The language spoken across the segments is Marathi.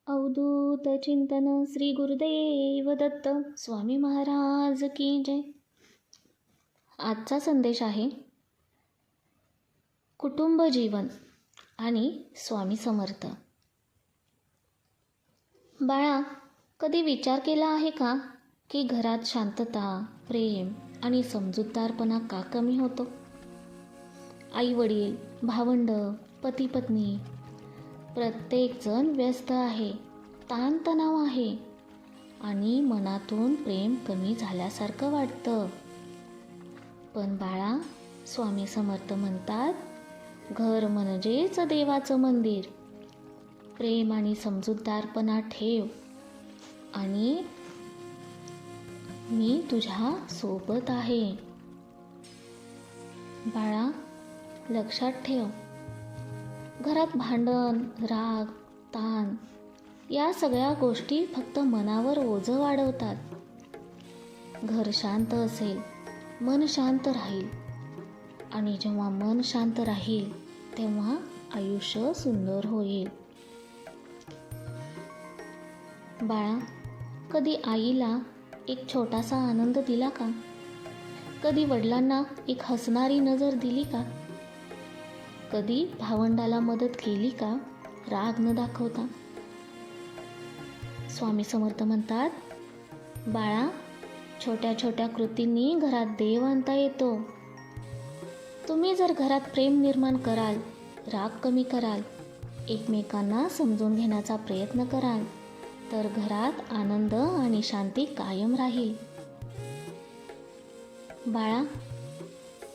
अवधूत चिंतन श्री गुरुदेव दत्त स्वामी महाराज की जय. आजचा संदेश आहे कुटुंब जीवन आणि स्वामी समर्थ. बाळा, कधी विचार केला आहे का की घरात शांतता, प्रेम आणि समजूतदारपणा का कमी होतो? आई वडील, भावंड, पती पत्नी प्रत्येकजण व्यस्त आहे, ताणतणाव आहे आणि मनातून प्रेम कमी झाल्यासारखं वाटतं. पण बाळा, स्वामी समर्थ म्हणतात, घर म्हणजेच देवाचं मंदिर. प्रेम आणि समजूतदारपणा ठेव आणि मी तुझ्या सोबत आहे. बाळा, लक्षात ठेव, घरात भांडण, राग, ताण या सगळ्या गोष्टी फक्त मनावर ओझं वाढवतात. घर शांत असेल, मन शांत राहील आणि जेव्हा मन शांत राहील तेव्हा आयुष्य सुंदर होईल. बाळा, कधी आईला एक छोटासा आनंद दिला का? कधी वडिलांना एक हसणारी नजर दिली का? कधी भावंडाला मदत केली का, राग न दाखवता? स्वामी समर्थ म्हणतात, बाळा, छोट्या छोट्या कृतींनी घरात देव आणता येतो. तुम्ही जर घरात प्रेम निर्माण कराल, राग कमी कराल, एकमेकांना समजून घेण्याचा प्रयत्न कराल, तर घरात आनंद आणि शांती कायम राहील. बाळा,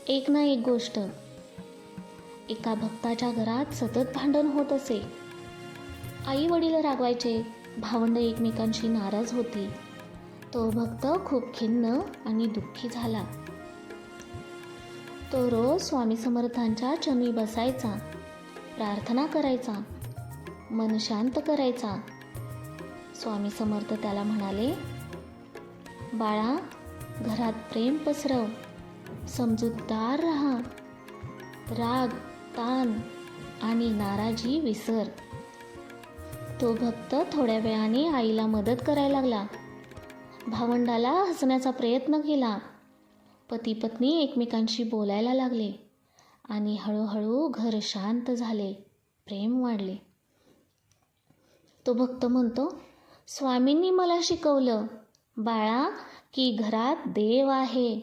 एक ना एक गोष्ट. एका भक्ताच्या घरात सतत भांडण होत असे. आई वडील रागवायचे, भावंड एकमेकांशी नाराज होती. तो भक्त खूप खिन्न आणि दुःखी झाला. तो रोज स्वामी समर्थांच्या चरणी बसायचा, प्रार्थना करायचा, मन शांत करायचा. स्वामी समर्थ त्याला म्हणाले, बाळा, घरात प्रेम पसरव, समजूतदार राहा, राग, ताण आणि नाराजी विसर. तो भक्त थोड्या वेळाने आईला मदत करायला लागला, भावंडाला हसण्याचा प्रयत्न केला, पती पत्नी एकमेकांशी बोलायला लागले आणि हळूहळू घर शांत झाले, प्रेम वाढले. तो भक्त म्हणतो, स्वामींनी मला शिकवलं बाळा की घरात देव आहे.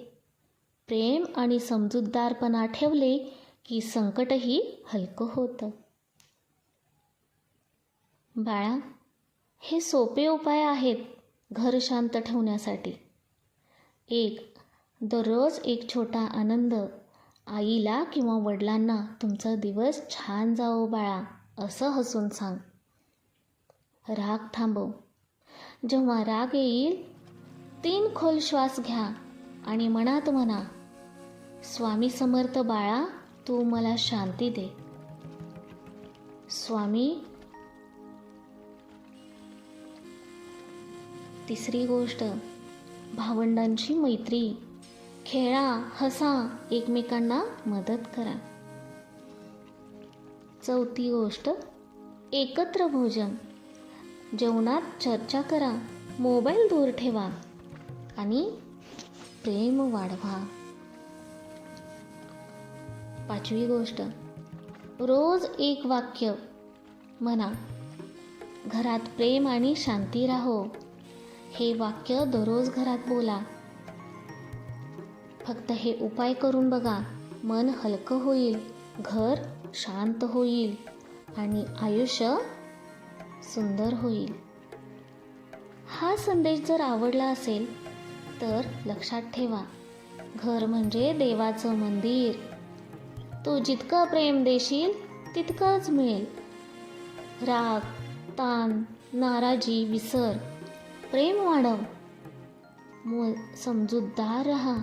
प्रेम आणि समजूतदारपणा ठेवले की संकटही हलकं होतं. बाळा, हे सोपे उपाय आहेत घर शांत ठेवण्यासाठी. 1. दररोज एक छोटा आनंद. आईला किंवा वडिलांना तुमचा दिवस छान जाओ बाळा असं हसून सांग. राग थांबव. जेव्हा राग येईल 3 खोल श्वास घ्या आणि मनात म्हणा, स्वामी समर्थ बाळा, तू मला शांती दे. स्वामी. तिसरी गोष्ट, भावंडांची मैत्री. खेळा, हसा, एकमेकांना मदत करा. 4थी गोष्ट, एकत्र भोजन. जेवणात चर्चा करा, मोबाईल दूर ठेवा आणि प्रेम वाढवा. 5वी गोष्ट, रोज एक वाक्य म्हणा, घरात प्रेम आणि शांती राहो. हे वाक्य दररोज घरात बोला. फक्त हे उपाय करून बघा, मन हलकं होईल, घर शांत होईल आणि आयुष्य सुंदर होईल. हा संदेश जर आवडला असेल तर लक्षात ठेवा, घर म्हणजे देवाचं मंदिर. तू जितकं प्रेम देशील तितकंच मिळेल. राग, ताण, नाराजी विसर, प्रेम वाढव, समजूतदार राहा.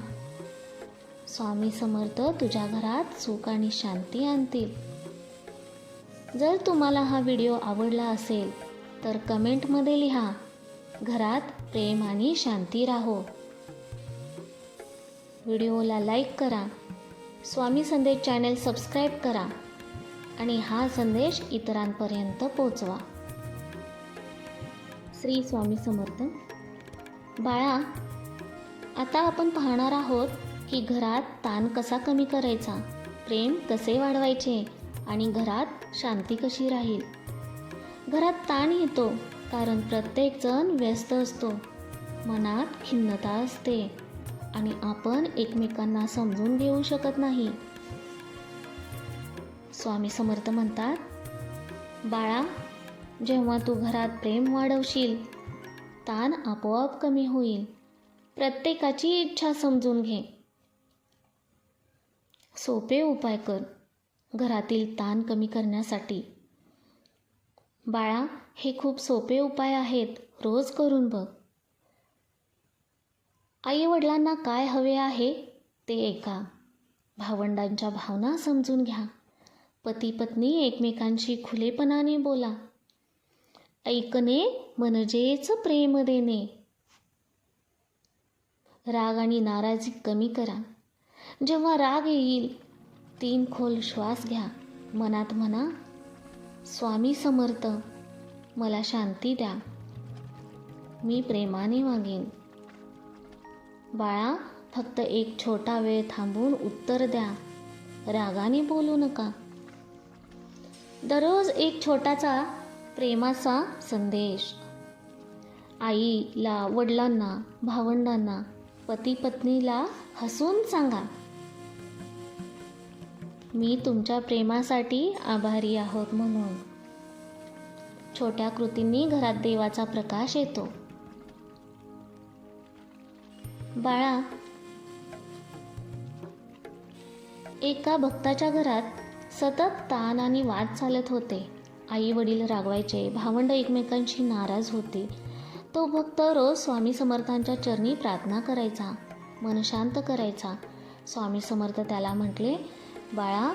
स्वामी समर्थ तुझ्या घरात सुख आणि शांती आणतील. जर तुम्हाला हा व्हिडिओ आवडला असेल तर कमेंटमध्ये लिहा, घरात प्रेम आणि शांती राहो. व्हिडिओला लाईक करा, स्वामी संदेश चॅनल सबस्क्राईब करा आणि हा संदेश इतरांपर्यंत पोचवा. श्री स्वामी समर्थ. बाळा, आता आपण पाहणार आहोत की घरात ताण कसा कमी करायचा, प्रेम कसे वाढवायचे आणि घरात शांती कशी राहील. घरात ताण येतो कारण प्रत्येकजण व्यस्त असतो, मनात खिन्नता असते आणि आपण एकमेकांना समजून घेऊ शकत नाही. स्वामी समर्थ म्हणतात, बाळा, जेव्हा तू घरात प्रेम वाढवशील, ताण आपोआप कमी होईल. प्रत्येकाची इच्छा समजून घे. सोपे उपाय कर घरातील ताण कमी करण्यासाठी. बाळा, हे खूप सोपे उपाय आहेत, रोज करून बघ. आई वडिलांना काय हवे आहे ते ऐका. भावंडांच्या भावना समजून घ्या. पती पत्नी एकमेकांशी खुलेपणाने बोला. ऐकणे म्हणजेच प्रेम देणे. राग आणि नाराजी कमी करा. जेव्हा राग येईल 3 खोल श्वास घ्या. मनात म्हणा, स्वामी समर्थ, मला शांती द्या, मी प्रेमाने वागेन. बाळा, फक्त एक छोटा वेळ थांबून उत्तर द्या. रागाने बोलू नका. दररोज एक छोटासा प्रेमाचा संदेश. आईला, वडिलांना, भावंडांना, पती पत्नीला हसून सांगा, मी तुमच्या प्रेमासाठी आभारी आहोत म्हणून. छोट्या कृतींनी घरात देवाचा प्रकाश येतो. बाळा, एका भक्ताच्या घरात सतत ताण आणि वाद चालत होते. आई वडील रागवायचे, भावंड एकमेकांशी नाराज होते. तो भक्त रोज स्वामी समर्थांच्या चरणी प्रार्थना करायचा, मन शांत करायचा. स्वामी समर्थ त्याला म्हटले, बाळा,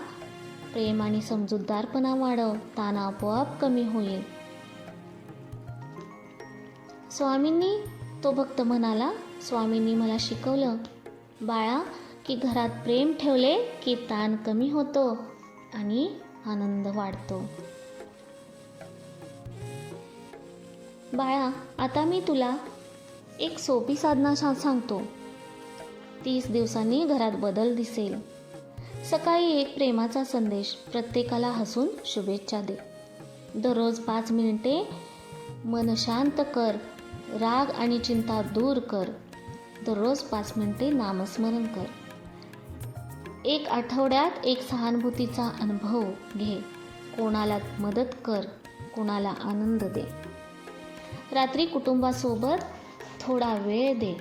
प्रेम आणि समजूतदारपणा वाढव, ताण आपोआप कमी होईल. तो भक्त म्हणाला, स्वामींनी मला शिकवलं, बाळा, की घरात प्रेम ठेवले की ताण कमी होतो आणि आनंद वाढतो. बाळा, आता मी तुला एक सोपी साधना सांगतो. 30 दिवसांनी घरात बदल दिसेल. सकाळी एक प्रेमाचा संदेश, प्रत्येकाला हसून शुभेच्छा दे. दररोज 5 मिनिटे मन शांत कर. राग आणि चिंता दूर कर. दररोज 5 मिनिटे नामस्मरण कर. एक आठवड्यात एक सहानुभूतीचा अनुभव घे. कोणाला मदत कर, कोणाला आनंद दे. रात्री कुटुंबासोबत थोडा वेळ दे.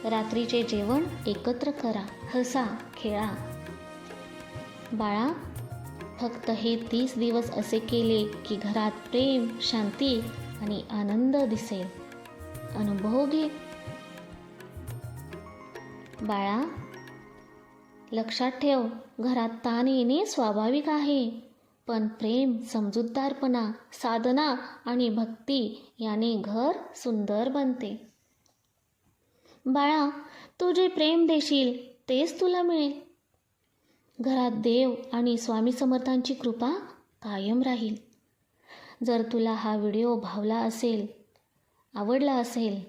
रात्रीचे जेवण एकत्र करा, हसा, खेळा. बाळा, फक्त हे 30 दिवस असे केले की घरात प्रेम, शांती आणि आनंद दिसेल. अनुभव घे. बाळा, लक्षात ठेव, घरात ताण येणे स्वाभाविक आहे, पण प्रेम, समजूतदारपणा, साधना आणि भक्ती याने घर सुंदर बनते. बाळा, तू जे प्रेम देशील तेच तुला मिळेल. घरात देव आणि स्वामी समर्थांची कृपा कायम राहील. जर तुला हा व्हिडिओ आवडला असेल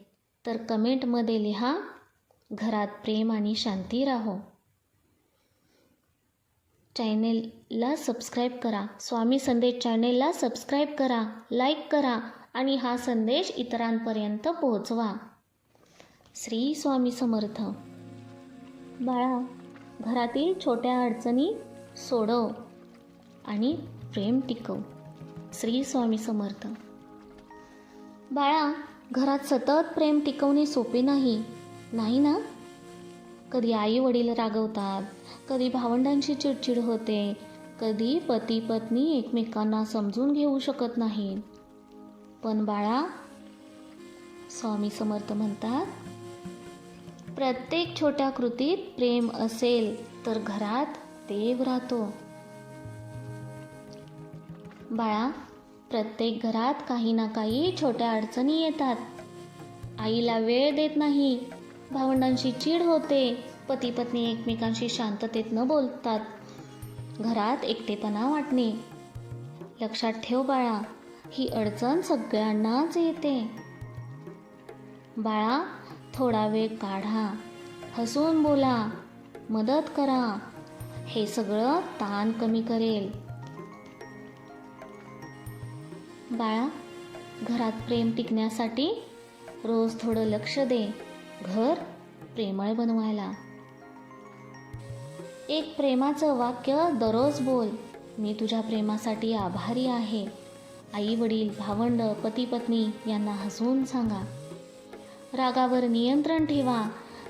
तर कमेंटमध्ये लिहा, घरात प्रेम आणि शांती राहो. चॅनेलला सबस्क्राईब करा. स्वामी संदेश चॅनेलला सबस्क्राईब करा, लाईक करा आणि हा संदेश इतरांपर्यंत पोहोचवा. श्री स्वामी समर्थ. बाळा, घरातील छोट्या अडचणी सोडव आणि प्रेम टिकव. श्री स्वामी समर्थ. बाळा, घरात सतत प्रेम टिकवणे सोपे नाही ना? कधी आई वडील रागवतात, कधी भावंडांची चिडचिड होते, कधी पती पत्नी एकमेकांना समजून घेऊ शकत नाही. पण बाळा, स्वामी समर्थ म्हणतात, प्रत्येक छोट्या कृतीत प्रेम असेल तर घरात देव राहतो. बाळा, प्रत्येक घरात काही ना काही छोट्या अडचणी येतात. आईला वेळ देत नाही, भावंडांशी चीड होते, पती पत्नी एकमेकांशी शांततेत न बोलतात, घरात एकटेपणा वाटणे. लक्षात ठेव बाळा, ही अडचण सगळ्यांनाच येते. बाळा, थोडा वेळ काढा, हसून बोला, मदत करा. हे सगळं ताण कमी करेल. बाळा, घरात प्रेम टिकण्यासाठी रोज थोडं लक्ष दे. घर प्रेमळ बनवायला. एक प्रेमाचं वाक्य दररोज बोल. मी तुझ्या प्रेमासाठी आभारी आहे. आई वडील, भावंड, पती पत्नी यांना हसवून सांगा. रागावर नियंत्रण ठेवा.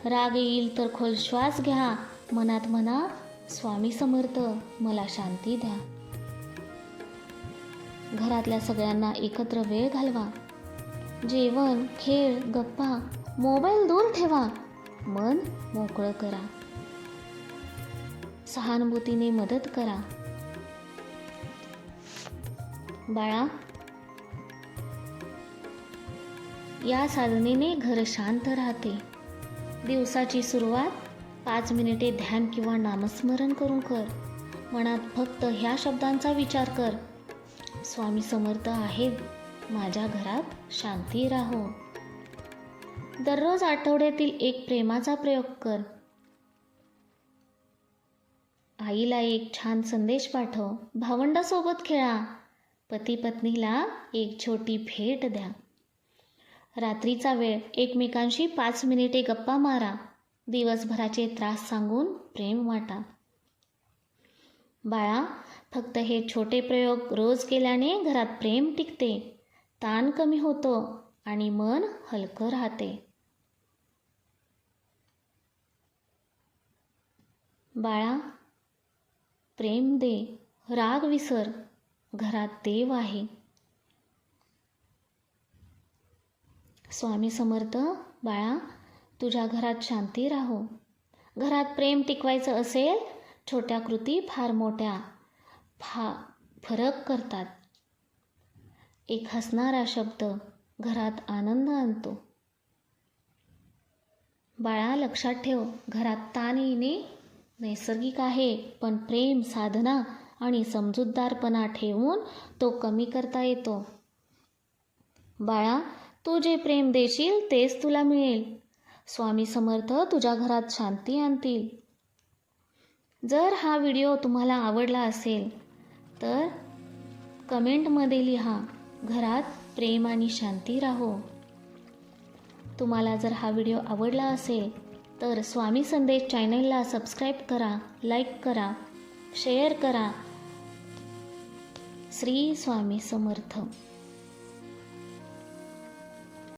राग येईल तर खोल श्वास घ्या. मनात म्हणा, स्वामी समर्थ मला शांती द्या. घरातल्या सगळ्यांना एकत्र वेळ घालवा. जेवण, खेळ, गप्पा, मोबाईल दूर ठेवा. मन मोकळं करा. सहानुभूतीने मदत करा. बाळा, या साधनेने घर शांत राहते. दिवसाची सुरुवात 5 मिनिटे ध्यान किंवा नामस्मरण करून कर. मनात फक्त ह्या शब्दांचा विचार कर. स्वामी समर्थ आहेत, माझ्या घरात शांती राहो. दररोज आठवड्यातील एक प्रेमाचा प्रयोग कर. आईला एक छान संदेश पाठव. भावंडासोबत खेळा. पती पत्नीला एक छोटी भेट द्या. रात्रीचा वेळ एकमेकांशी 5 मिनिटे गप्पा मारा. दिवसभराचे त्रास सांगून प्रेम वाटा. बाळा, फक्त हे छोटे प्रयोग रोज केल्याने घरात प्रेम टिकते, ताण कमी होतो आणि मन हलकं राहते. बाळा, प्रेम दे, राग विसर. घरात देव आहे. स्वामी समर्थ, बाळा, तुझ्या घरात शांती राहो. घरात प्रेम टिकवायचं असेल, छोट्या कृती फार मोठ्या फरक करतात. एक हसणारा शब्द घरात आनंद आणतो. बाळा, लक्षात ठेव, घरात ताण येणे नैसर्गिक आहे, पण प्रेम, साधना आणि समजूतदारपणा ठेवून तो कमी करता येतो. बाळा, तू जे प्रेम देशील तेच तुला मिळेल. स्वामी समर्थ तुझ्या घरात शांती आणतील. जर हा व्हिडिओ तुम्हाला आवडला असेल तर कमेंटमध्ये लिहा, घरात प्रेम आणि शांती राहो. तुम्हाला जर हा व्हिडिओ आवडला असेल तर स्वामी संदेश चॅनलला सबस्क्राईब करा, लाईक करा, शेअर करा. श्री स्वामी समर्थ.